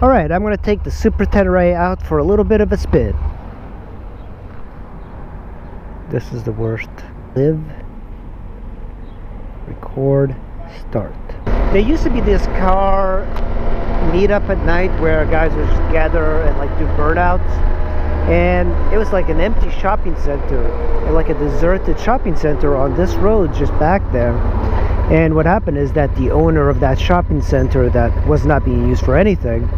Alright, I'm going to take the Super Tenere out for a little bit of a spin. This is the worst. Live, record, start. There used to be this car meetup at night where guys would just gather and like do burnouts. And it was like an empty shopping center, like a deserted shopping center on this road just back there. And what happened is that the owner of that shopping center that was not being used for anything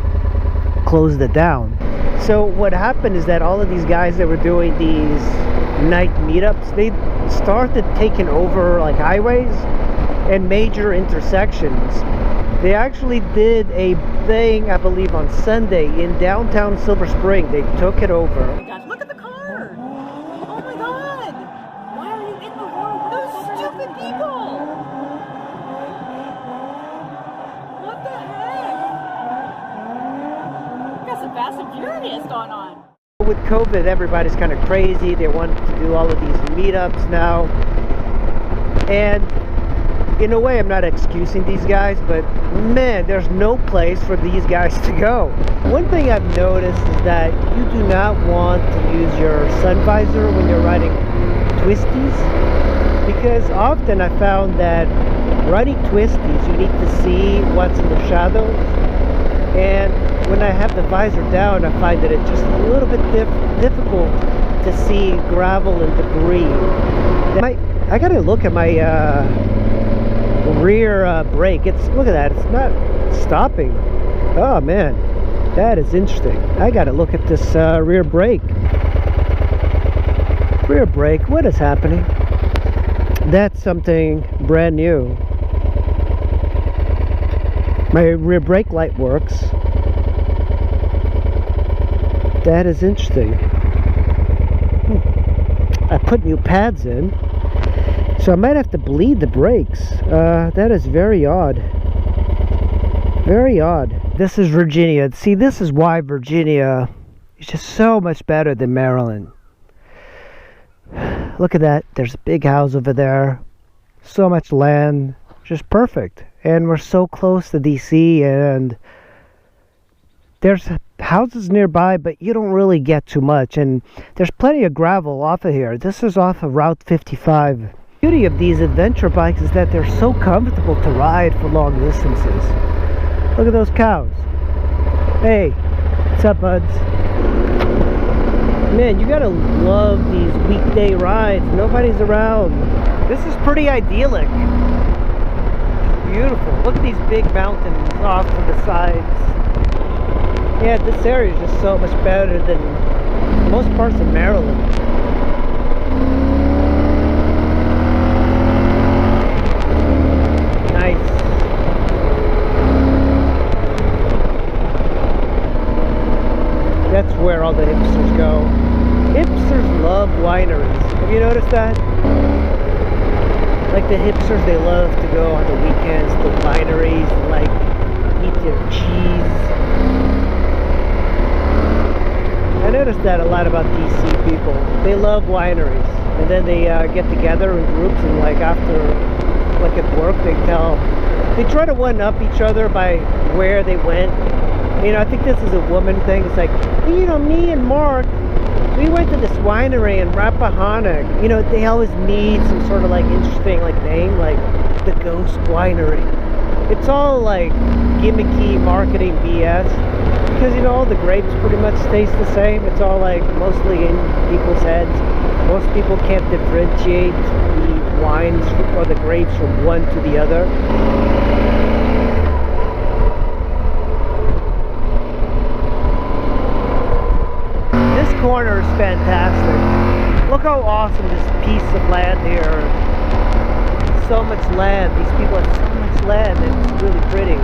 closed it down. So what happened is that all of these guys that were doing these night meetups, they started taking over like highways and major intersections. They actually did a thing, I believe, on Sunday in downtown Silver Spring. They took it over. Oh my gosh, look at the car! Oh my god! Why are you in the road? Those stupid people! What the heck? We got some Fast and Furious going on. With COVID, everybody's kind of crazy. They want to do all of these meetups now. And in a way, I'm not excusing these guys, but man, there's no place for these guys to go. One thing I've noticed is that you do not want to use your sun visor when you're riding twisties, because often I found that riding twisties, you need to see what's in the shadows, and when I have the visor down, I find that it's just a little bit difficult to see gravel and debris. I gotta look at my rear brake. Look at that, it's not stopping. Oh man, that is interesting. I gotta look at this rear brake. What is happening? That's something brand new. My rear brake light works. That is interesting. I put new pads in, so I might have to bleed the brakes. That is very odd. Very odd. This is Virginia. See, this is why Virginia is just so much better than Maryland. Look at that. There's a big house over there. So much land. Just perfect. And we're so close to DC, and there's houses nearby, but you don't really get too much. And there's plenty of gravel off of here. This is off of Route 55. The beauty of these adventure bikes is that they're so comfortable to ride for long distances. Look at those cows. Hey, what's up, buds? Man, you gotta love these weekday rides. Nobody's around. This is pretty idyllic. Beautiful. Look at these big mountains off to the sides. Yeah, this area is just so much better than most parts of Maryland. Nice. That's where all the hipsters go. Hipsters love wineries. Have you noticed that? Like the hipsters, they love to go on the weekends to wineries and like eat their cheese. I noticed that a lot about DC people. They love wineries, and then they get together in groups, and like after, like at work, they try to one-up each other by where they went. You know, I think this is a woman thing. It's like, well, you know, me and Mark, we went to this winery in Rappahannock. You know, they always need some sort of like interesting like name, like the Ghost Winery. It's all like gimmicky marketing BS, because you know all the grapes pretty much taste the same. It's all like mostly in people's heads. Most people can't differentiate the wines or the grapes from one to the other. This corner is fantastic. Look how awesome this piece of land here. So much land. These people have so much land, and it's really pretty.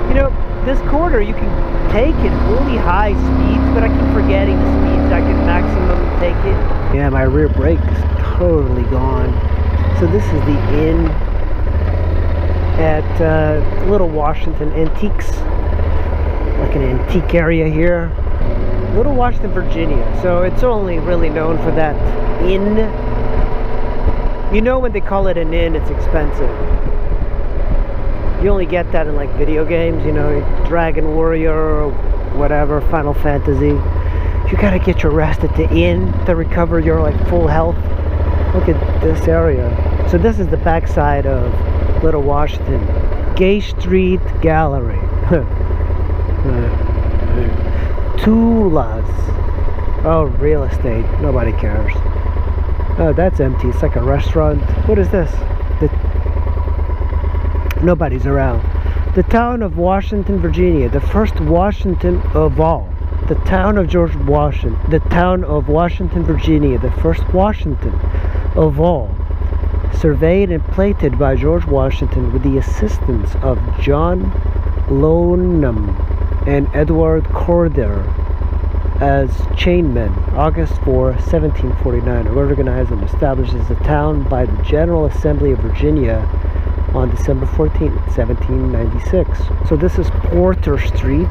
You know, this corner you can take it really high speeds, but I keep forgetting the speeds I can maximum take it. Yeah, my rear brake is totally gone. So this is the inn at Little Washington Antiques, like an antique area here. Little Washington, Virginia. So it's only really known for that inn. You know when they call it an inn, it's expensive. You only get that in like video games, you know, Dragon Warrior or whatever, Final Fantasy. You gotta get your rest at the inn to recover your like full health. Look at this area. So this is the backside of Little Washington. Gay Street Gallery. Tulas. Oh, real estate. Nobody cares. Oh, that's empty. It's like a restaurant. What is this? Nobody's around. The town of Washington, Virginia. The first Washington of all. The town of George Washington. The town of Washington, Virginia. The first Washington of all. Surveyed and plated by George Washington with the assistance of John Lonham and Edward Corder as chainmen. August 4, 1749. Organized and established as a town by the General Assembly of Virginia on December 14, 1796. So this is Porter Street.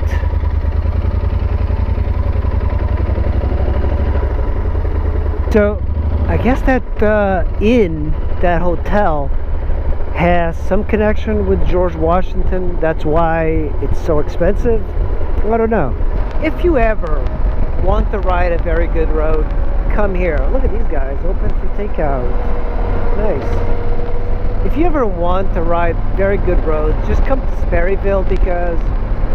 So I guess that inn, that hotel, has some connection with George Washington. That's why it's so expensive. I don't know. If you ever want to ride a very good road, come here. Look at these guys, open for takeout. Nice. If you ever want to ride very good roads, just come to Sperryville, because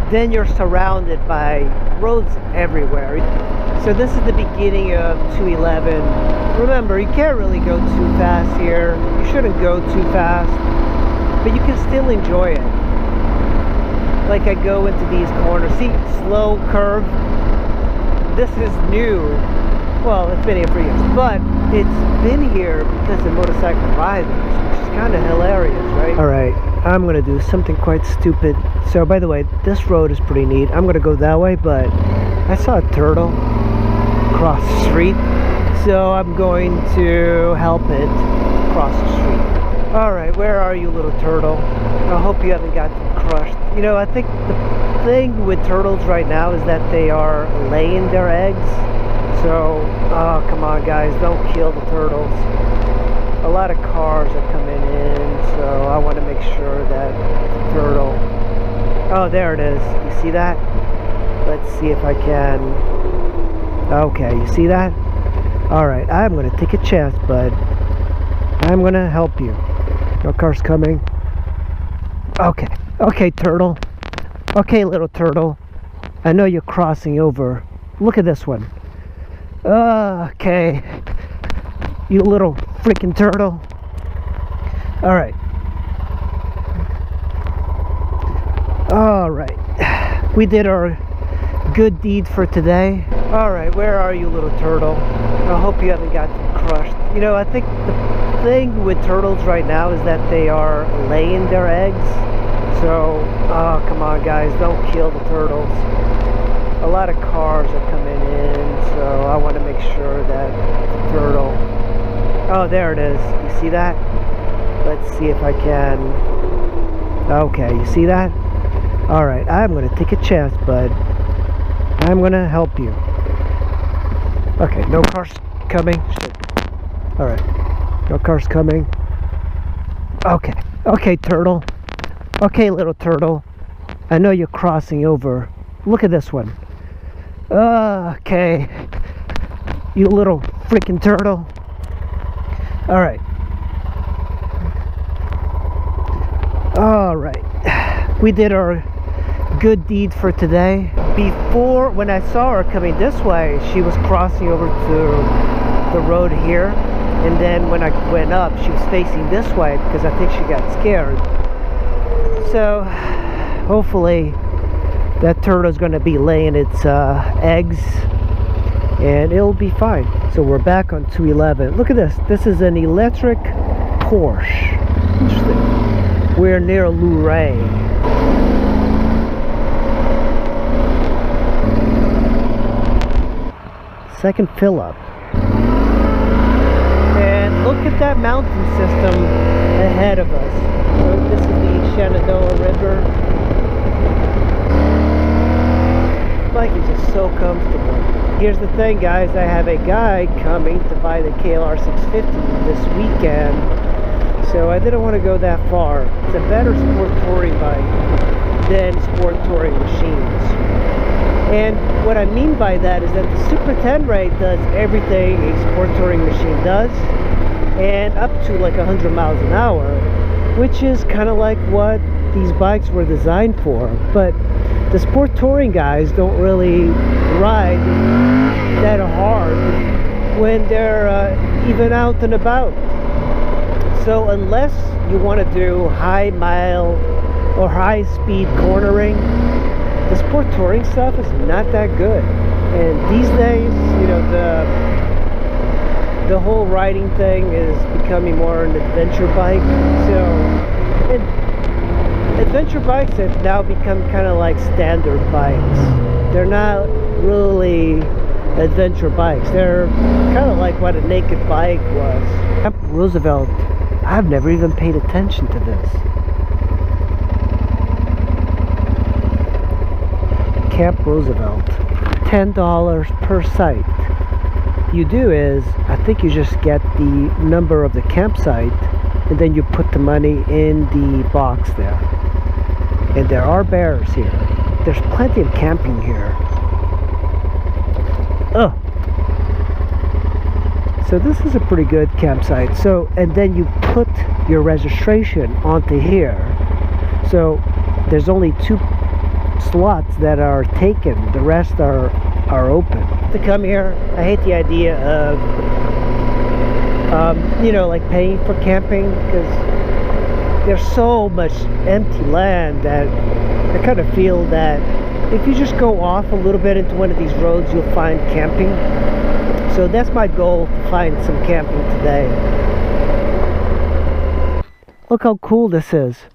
then you're surrounded by roads everywhere. So this is the beginning of 211. Remember, you can't really go too fast here. You shouldn't go too fast, but you can still enjoy it. Like I go into these corners. See, slow curve. This is new. Well, it's been here for years, but it's been here because of motorcycle riders, which is kind of hilarious, right? Alright, I'm gonna do something quite stupid. So, by the way, this road is pretty neat. I'm gonna go that way, but I saw a turtle cross the street, so I'm going to help it cross the street. Alright, where are you, little turtle? I hope you haven't got crushed. You know, I think the thing with turtles right now is that they are laying their eggs. So, oh, come on guys, don't kill the turtles. A lot of cars are coming in, so I want to make sure that the turtle... Oh, there it is. You see that? Let's see if I can... Okay, you see that? Alright, I'm going to take a chance, bud. I'm going to help you. No car's coming. Okay. Okay, turtle. Okay, little turtle. I know you're crossing over. Look at this one. Okay. You little freaking turtle. Alright. Alright. We did our good deed for today. Alright, where are you, little turtle? I hope you haven't got crushed. You know, I think the thing with turtles right now is that they are laying their eggs. So, oh, come on guys, don't kill the turtles. A lot of cars are coming in, so I want to make sure that the turtle... Oh, there it is. You see that? Let's see if I can... Okay, you see that? Alright, I'm going to take a chance, bud. I'm going to help you. Okay, no cars coming. Alright, no cars coming. Okay, okay, turtle. Okay, little turtle. I know you're crossing over. Look at this one. Okay. You little freaking turtle. Alright. Alright. We did our good deed for today. Before, when I saw her coming this way, she was crossing over to the road here. And then when I went up, she was facing this way because I think she got scared. So, hopefully, that turtle is going to be laying its eggs, and it'll be fine. So we're back on 211. Look at this. This is an electric Porsche. Interesting. We're near Luray. Second fill up. And look at that mountain system ahead of us. So this is the Shenandoah River. Like it just so comfortable. Here's the thing, guys. I have a guy coming to buy the KLR 650 this weekend, so I didn't want to go that far. It's a better sport touring bike than sport touring machines. And what I mean by that is that the Super Tenere does everything a sport touring machine does, and up to like 100 miles an hour, which is kind of like what these bikes were designed for. But the sport touring guys don't really ride that hard when they're even out and about. So unless you want to do high mile or high speed cornering, the sport touring stuff is not that good. And these days, you know, the whole riding thing is becoming more an adventure bike. So adventure bikes have now become kind of like standard bikes. They're not really adventure bikes. They're kind of like what a naked bike was. Camp Roosevelt, I've never even paid attention to this. Camp Roosevelt, $10 per site. You do is, I think you just get the number of the campsite and then you put the money in the box there. And there are bears here. There's plenty of camping here. Oh, so this is a pretty good campsite. So, and then you put your registration onto here. So there's only 2 slots that are taken. The rest are open. To come here, I hate the idea of you know, like paying for camping, because there's so much empty land that I kind of feel that if you just go off a little bit into one of these roads, you'll find camping. So that's my goal, to find some camping today. Look how cool this is.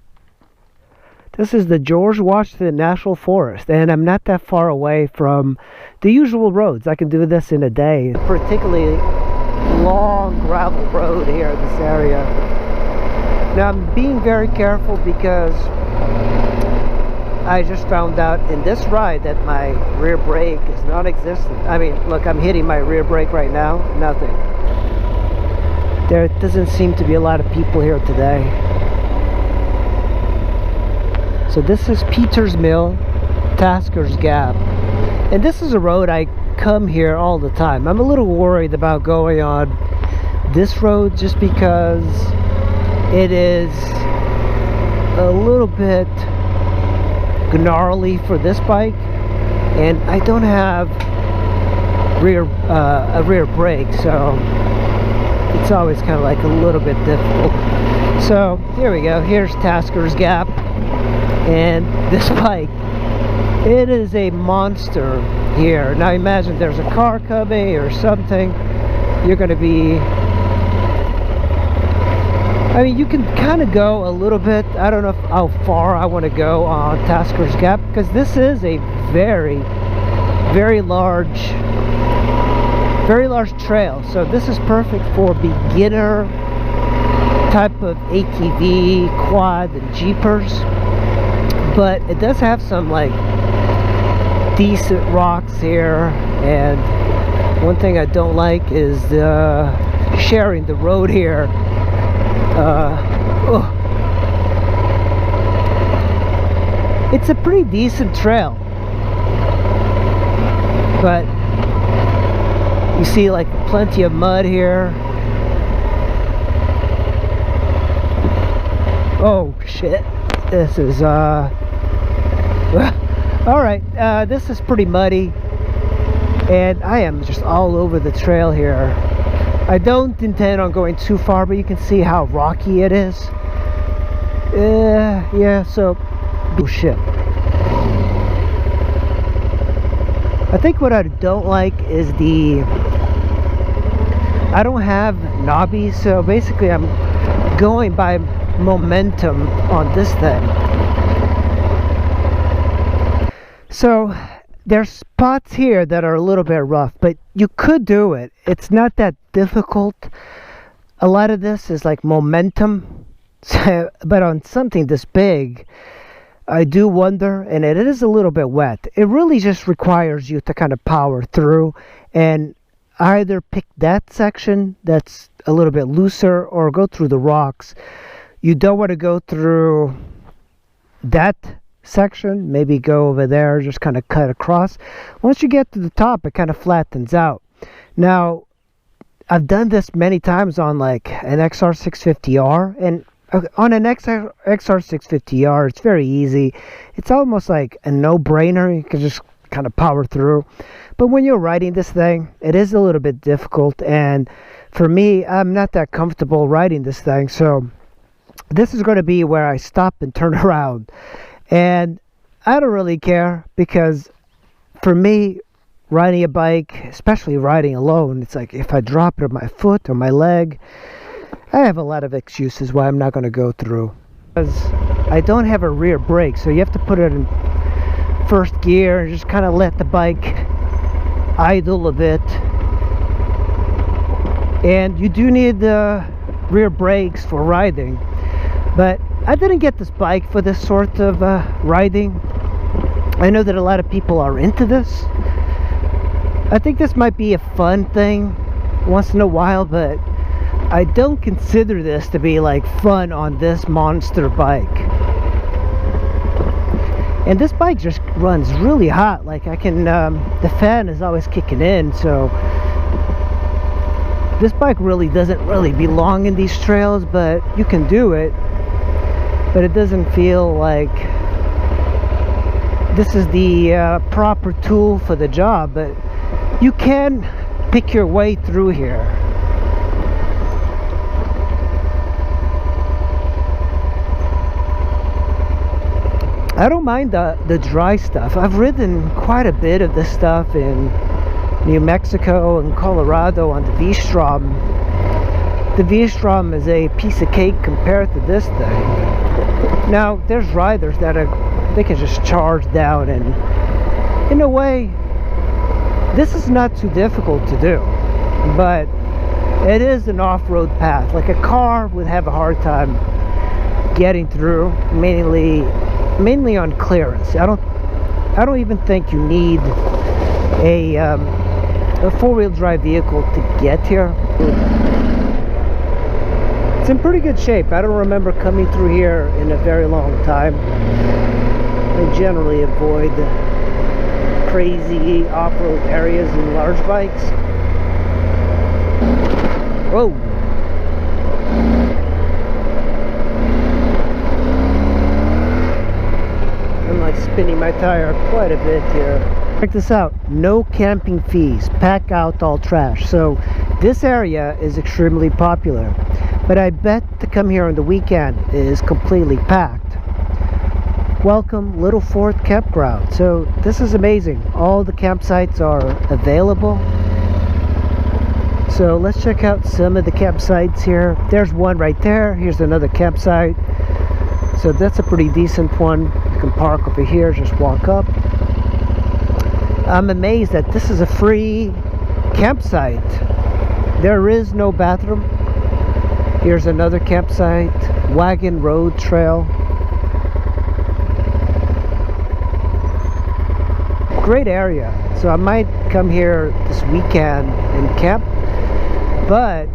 This is the George Washington National Forest, and I'm not that far away from the usual roads. I can do this in a day. Particularly long gravel road here in this area. Now I'm being very careful because I just found out in this ride that my rear brake is non-existent. I mean, look, I'm hitting my rear brake right now. Nothing. There doesn't seem to be a lot of people here today. So this is Peter's Mill, Tasker's Gap. And this is a road I come here all the time. I'm a little worried about going on this road just because it is a little bit gnarly for this bike, and I don't have a rear brake, so it's always kind of like a little bit difficult. So here we go. Here's Tasker's Gap, and this bike, it is a monster here. Now imagine there's a car coming or something, you're going to be, I mean, you can kind of go a little bit. I don't know how far I want to go on Tasker's Gap, because this is a very, very large trail. So this is perfect for beginner type of ATV, quad, and jeepers. But it does have some like decent rocks here, and one thing I don't like is sharing the road here. It's a pretty decent trail, but you see like plenty of mud here. Oh shit, this is alright, this is pretty muddy, and I am just all over the trail here. I don't intend on going too far, but you can see how rocky it is. Yeah, so bullshit. I think what I don't like is I don't have knobbies, so basically I'm going by momentum on this thing. So there's spots here that are a little bit rough, but you could do it. It's not that difficult. A lot of this is like momentum, but on something this big, I do wonder, and it is a little bit wet. It really just requires you to kind of power through and either pick that section that's a little bit looser or go through the rocks. You don't want to go through that section. Maybe go over there, just kind of cut across. Once you get to the top, it kind of flattens out. Now, I've done this many times on like an XR650R, and on an XR650R, it's very easy. It's almost like a no-brainer. You can just kind of power through. But when you're riding this thing, it is a little bit difficult. And for me, I'm not that comfortable riding this thing. So this is going to be where I stop and turn around. And I don't really care, because for me, riding a bike, especially riding alone, it's like if I drop it on my foot or my leg, I have a lot of excuses why I'm not going to go through. Because I don't have a rear brake, so you have to put it in first gear and just kind of let the bike idle a bit. And you do need the rear brakes for riding, but I didn't get this bike for this sort of riding. I know that a lot of people are into this. I think this might be a fun thing once in a while, but I don't consider this to be like fun on this monster bike. And this bike just runs really hot. Like I can, the fan is always kicking in, so this bike really doesn't really belong in these trails, but you can do it. But it doesn't feel like this is the proper tool for the job, but you can pick your way through here. I don't mind the dry stuff. I've ridden quite a bit of this stuff in New Mexico and Colorado on the V-Strom. The V-Strom is a piece of cake compared to this thing. Now, there's riders that they can just charge down, and in a way, this is not too difficult to do, but it is an off-road path. Like a car would have a hard time getting through, mainly on clearance. I don't even think you need a four-wheel drive vehicle to get here. It's in pretty good shape. I don't remember coming through here in a very long time. I generally avoid crazy off-road areas in large bikes. Whoa! I'm like spinning my tire quite a bit here. Check this out. No camping fees. Pack out all trash. So this area is extremely popular. But I bet to come here on the weekend is completely packed. Welcome Little Fort Campground. So this is amazing. All the campsites are available. So let's check out some of the campsites here. There's one right there. Here's another campsite. So that's a pretty decent one. You can park over here, just walk up. I'm amazed that this is a free campsite. There is no bathroom. Here's another campsite, Wagon Road Trail. Great area. So I might come here this weekend and camp, but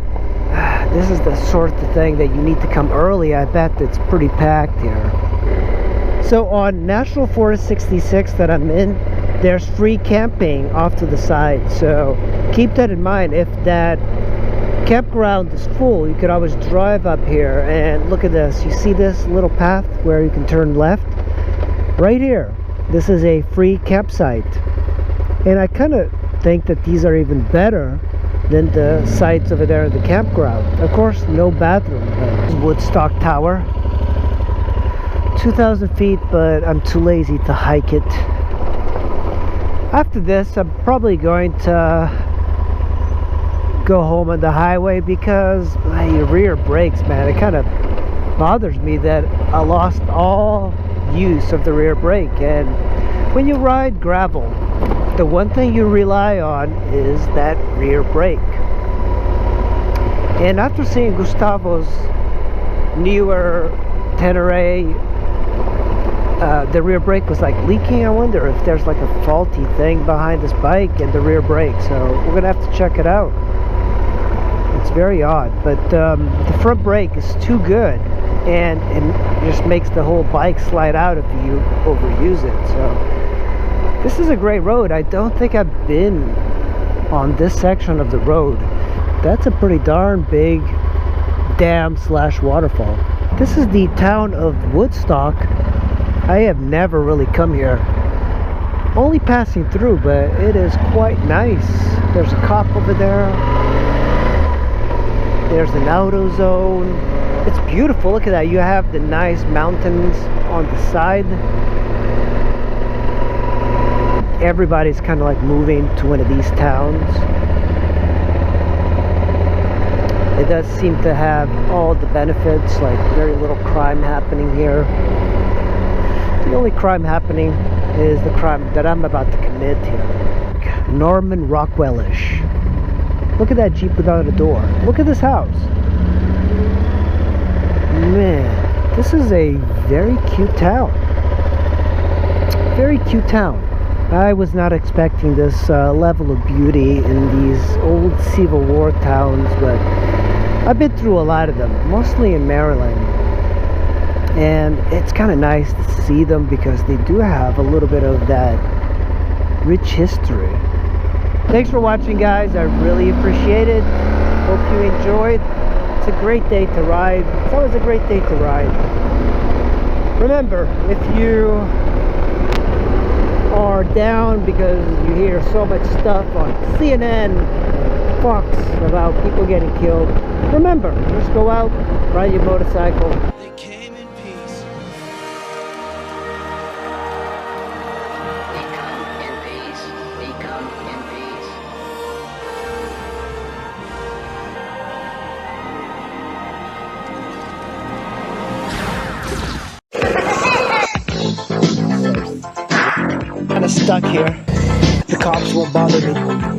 this is the sort of thing that you need to come early. I bet it's pretty packed here. So on National Forest 66 that I'm in, there's free camping off to the side. So keep that in mind. If that campground is full, you could always drive up here. And look at this. You see this little path where you can turn left? Right here. This is a free campsite. And I kind of think that these are even better than the sites over there in the campground. Of course, no bathroom. Woodstock Tower. 2,000 feet, but I'm too lazy to hike it. After this, I'm probably going to go home on the highway, because my rear brakes, man, it kind of bothers me that I lost all use of the rear brake. And when you ride gravel, the one thing you rely on is that rear brake. And after seeing Gustavo's newer tenere the rear brake was like leaking. I wonder if there's like a faulty thing behind this bike and the rear brake. So we're gonna have to check it out. It's very odd, but the front brake is too good, and it just makes the whole bike slide out if you overuse it. So this is a great road. I don't think I've been on this section of the road. That's a pretty darn big dam slash waterfall. This is the town of Woodstock. I have never really come here, only passing through, but it is quite nice. There's a cop over there. There's an auto zone. It's beautiful. Look at that. You have the nice mountains on the side. Everybody's kind of like moving to one of these towns. It does seem to have all the benefits, like very little crime happening here. The only crime happening is the crime that I'm about to commit here. Norman Rockwell-ish. Look at that Jeep without a door. Look at this house. Man, this is a very cute town. Very cute town. I was not expecting this level of beauty in these old Civil War towns, but I've been through a lot of them, mostly in Maryland. And it's kind of nice to see them because they do have a little bit of that rich history. Thanks for watching, guys. I really appreciate it. Hope you enjoyed. It's a great day to ride. It's always a great day to ride. Remember, if you are down because you hear so much stuff on CNN, Fox about people getting killed, remember, just go out, ride your motorcycle. They came in peace. We come in peace. We come in peace. Kind of stuck here. The cops won't bother me.